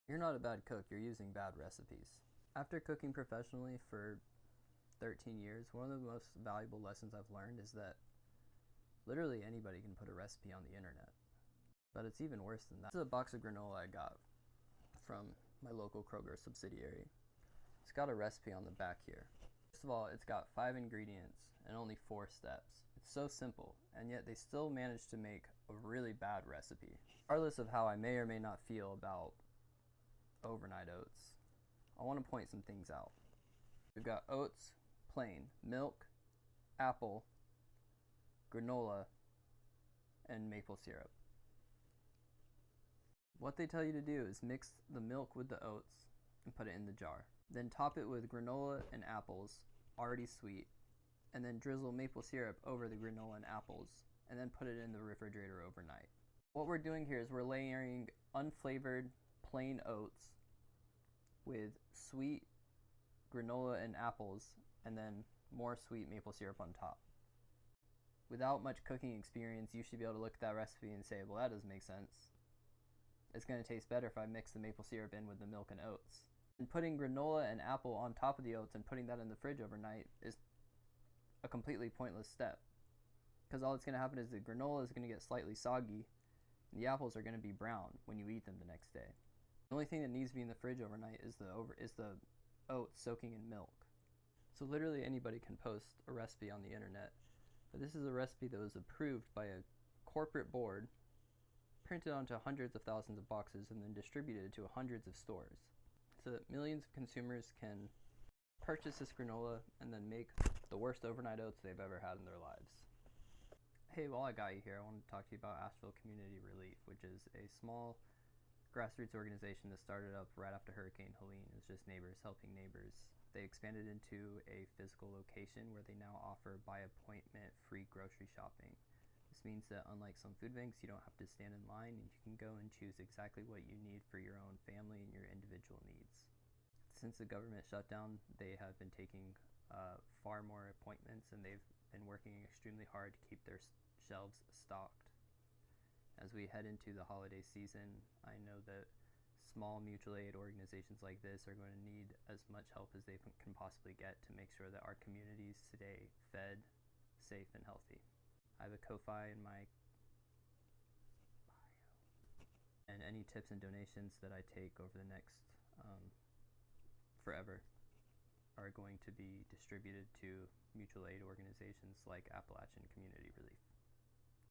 You're not a bad cook, you're using bad recipes. After cooking professionally for 13 years, one of the most valuable lessons I've learned is that literally anybody can put a recipe on the internet. But it's even worse than that. This is a box of granola I got from my local Kroger subsidiary. It's got a recipe on the back here. First of all, it's got 5 ingredients and only 4 steps. It's so simple, and yet they still managed to make a really bad recipe. Regardless of how I may or may not feel about overnight oats, I want to point some things out. We've got oats, plain, milk, apple, granola, and maple syrup. What they tell you to do is mix the milk with the oats and put it in the jar. Then top it with granola and apples, already sweet, and then drizzle maple syrup over the granola and apples, and then put it in the refrigerator overnight. What we're doing here is we're layering unflavored plain oats with sweet granola and apples, and then more sweet maple syrup on top. Without much cooking experience, you should be able to look at that recipe and say, well, that doesn't make sense. It's going to taste better if I mix the maple syrup in with the milk and oats. And putting granola and apple on top of the oats and putting that in the fridge overnight is a completely pointless step. Because all that's going to happen is the granola is going to get slightly soggy, and the apples are going to be brown when you eat them the next day. The only thing that needs to be in the fridge overnight is the oats soaking in milk. So literally anybody can post a recipe on the internet, but this is a recipe that was approved by a corporate board, printed onto hundreds of thousands of boxes, and then distributed to hundreds of stores, so that millions of consumers can purchase this granola and then make the worst overnight oats they've ever had in their lives. Hey, while I got you here, I wanted to talk to you about Asheville Community Relief, which is a small grassroots organization that started up right after Hurricane Helene. It's just neighbors helping neighbors. They expanded into a physical location where they now offer by appointment free grocery shopping. This means that unlike some food banks, you don't have to stand in line, and you can go and choose exactly what you need for your own family and your individual needs. Since the government shutdown, they have been taking far more appointments, and they've been working extremely hard to keep their shelves stocked. As we head into the holiday season, I know that small mutual aid organizations like this are going to need as much help as they can possibly get to make sure that our communities stay fed, safe, and healthy. I have a Ko-Fi in my bio. And any tips and donations that I take over the next forever are going to be distributed to mutual aid organizations like Appalachian Community Relief.